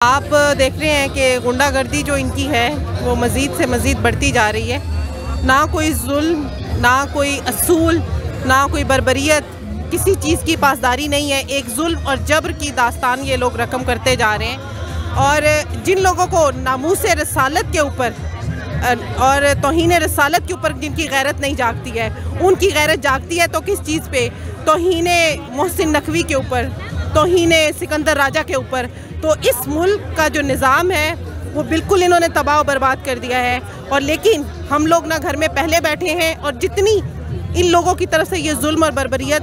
आप देख रहे हैं कि गुंडागर्दी जो इनकी है वो मज़ीद से मज़ीद बढ़ती जा रही है। ना कोई जुल्म, ना कोई असूल, ना कोई बर्बरियत, किसी चीज़ की पासदारी नहीं है। एक जुल्म और जबर की दास्तान ये लोग रकम करते जा रहे हैं। और जिन लोगों को नामूस रसालत के ऊपर और तौहीन रसालत के ऊपर जिनकी गैरत नहीं जागती है, उनकी गैरत जागती है तो किस चीज़ पे? तौहीन मोहसिन नकवी के ऊपर, तौहीन सिकंदर राजा के ऊपर। तो इस मुल्क का जो निज़ाम है वो बिल्कुल इन्होंने तबाह बर्बाद कर दिया है। और लेकिन हम लोग ना घर में पहले बैठे हैं, और जितनी इन लोगों की तरफ से ये जुल्म और बर्बरियत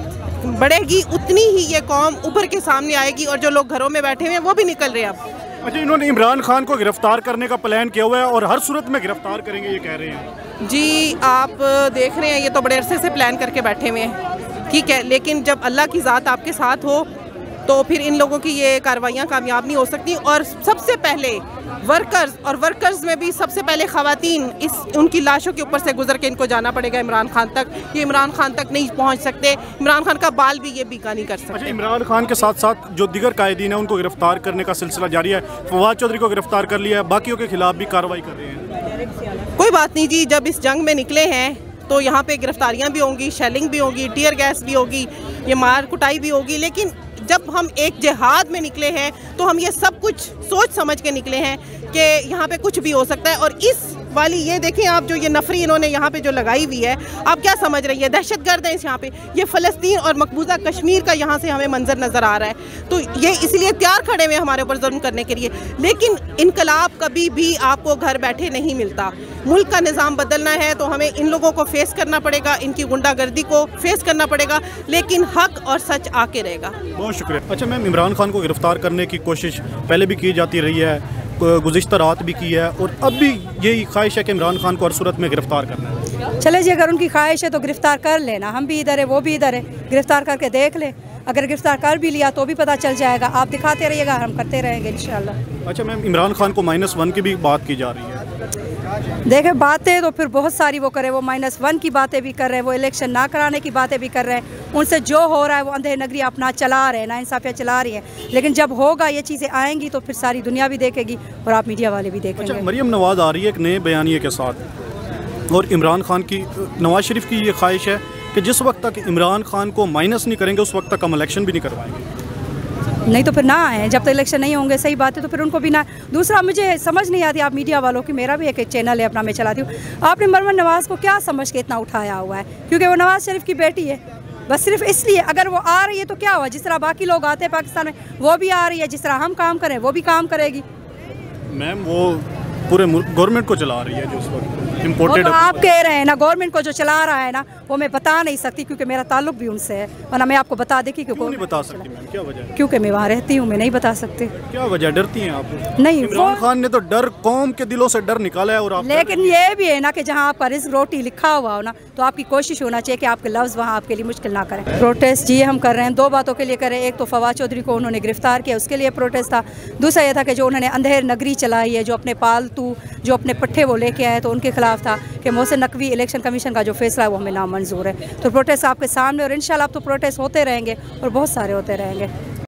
बढ़ेगी उतनी ही ये कौम उभर के सामने आएगी। और जो लोग घरों में बैठे हुए हैं वो भी निकल रहे हैं अब। अच्छा, इन्होंने इमरान खान को गिरफ्तार करने का प्लान किया हुआ है और हर सूरत में गिरफ्तार करेंगे ये कह रहे हैं। जी, आप देख रहे हैं ये तो बड़े अरसे से प्लान करके बैठे हुए हैं, ठीक है। लेकिन जब अल्लाह की ज़ात आपके साथ हो तो फिर इन लोगों की ये कार्रवाइयाँ कामयाब नहीं हो सकती। और सबसे पहले वर्कर्स में भी सबसे पहले ख़वातीन, इस उनकी लाशों के ऊपर से गुजर के इनको जाना पड़ेगा इमरान खान तक। ये इमरान खान तक नहीं पहुंच सकते, इमरान खान का बाल भी ये बीका नहीं कर सकते। अच्छा, इमरान खान के साथ साथ जो दीगर कायदीन हैं उनको गिरफ्तार करने का सिलसिला जारी है। फवाद चौधरी को गिरफ्तार कर लिया है, बाकियों के खिलाफ भी कार्रवाई कर रहे हैं। कोई बात नहीं जी, जब इस जंग में निकले हैं तो यहाँ पे गिरफ्तारियाँ भी होंगी, शेलिंग भी होगी, टीयर गैस भी होगी, ये मार कुटाई भी होगी। लेकिन जब हम एक जिहाद में निकले हैं तो हम ये सब कुछ सोच समझ के निकले हैं कि यहाँ पे कुछ भी हो सकता है। और इस वाली ये देखें आप, जो ये नफरी इन्होंने यहाँ पे जो लगाई हुई है, आप क्या समझ रही है? दहशतगर्द है इस यहाँ पे। ये फ़लस्तीन और मकबूजा कश्मीर का यहाँ से हमें मंजर नज़र आ रहा है। तो ये इसलिए तैयार खड़े हुए हमारे ऊपर जुल्म करने के लिए। लेकिन इनकलाब कभी भी आपको घर बैठे नहीं मिलता। मुल्क का निज़ाम बदलना है तो हमें इन लोगों को फेस करना पड़ेगा, इनकी गुंडागर्दी को फेस करना पड़ेगा, लेकिन हक और सच आके रहेगा। बहुत शुक्रिया। अच्छा मैम, इमरान खान को गिरफ्तार करने की कोशिश पहले भी की जाती रही है, गुज़िश्ता रात भी की है, और अब भी यही ख्वाहिश है कि इमरान खान को हर सूरत में गिरफ्तार करना है। चले जी, अगर उनकी ख्वाहिश है तो गिरफ्तार कर लेना। हम भी इधर है, वो भी इधर है, गिरफ्तार करके देख ले। अगर गिरफ्तार कर भी लिया तो भी पता चल जाएगा। आप दिखाते रहिएगा, हम करते रहेंगे इंशाल्लाह। अच्छा मैम, इमरान खान को -1 की भी बात की जा रही है। देखे बातें तो फिर बहुत सारी वो करे, वो -1 की बातें भी कर रहे हैं, वो इलेक्शन ना कराने की बातें भी कर रहे हैं। उनसे जो हो रहा है वो अंधे नगरी अपना चला रहे हैं, नाइंसाफियाँ चला रही है। लेकिन जब होगा, ये चीज़ें आएंगी तो फिर सारी दुनिया भी देखेगी और आप मीडिया वाले भी देखेंगे। अच्छा, मरियम नवाज़ आ रही है एक नए बयानिए के साथ, और इमरान खान की, नवाज शरीफ की ये ख्वाहिश है कि जिस वक्त तक इमरान खान को माइनस नहीं करेंगे उस वक्त तक हम इलेक्शन भी नहीं करवाएंगे। नहीं तो फिर ना आए, जब तक इलेक्शन नहीं होंगे। सही बात है, तो फिर उनको भी ना। दूसरा, मुझे समझ नहीं आती आप मीडिया वालों की, मेरा भी एक चैनल है अपना, मैं चलाती हूँ। आपने मरमन नवाज़ को क्या समझ के इतना उठाया हुआ है? क्योंकि वो नवाज़ शरीफ की बेटी है, बस सिर्फ इसलिए। अगर वो आ रही है तो क्या हुआ? जिस तरह बाकी लोग आते हैं पाकिस्तान में, वो भी आ रही है। जिस तरह हम काम करें वो भी काम करेगी। मैम, वो पूरे गवर्नमेंट को चला रही है जो उस वक्त इम्पोर्टेड। तो आप कह रहे हैं ना, गवर्नमेंट को जो चला रहा है ना, वो मैं बता नहीं सकती क्योंकि मेरा ताल्लुक भी उनसे है, वरना मैं आपको बता देखी। क्यों नहीं बता सकती मैम? क्या वजह? क्योंकि मैं वहाँ रहती हूँ, मैं नहीं बता सकती। क्या वजह? डरती हैं आप? नहीं, इमरान खान ने तो डर, कौम के दिलों से डर निकाला है। और आप, लेकिन ये भी है ना कि जहाँ आपका रिस्क रोटी लिखा हुआ हो ना, तो आपकी कोशिश होना चाहिए कि आपके लफ्ज़ वहाँ आपके लिए मुश्किल ना करें। प्रोटेस्ट जी हम कर रहे हैं, दो बातों के लिए करें। एक तो फवाद चौधरी को उन्होंने गिरफ्तार किया, उसके लिए प्रोटेस्ट था। दूसरा यह था कि जो उन्होंने अंधेर नगरी चलाई है, जो अपने पालतू, जो अपने पट्टे वो लेके आए, तो उनके खिलाफ था कि मोहसिन नकवी इलेक्शन कमीशन का जो फैसला है वो हमें नामंजूर है। तो प्रोटेस्ट आपके सामने, और इंशाल्लाह अब तो प्रोटेस्ट होते रहेंगे और बहुत सारे होते रहेंगे।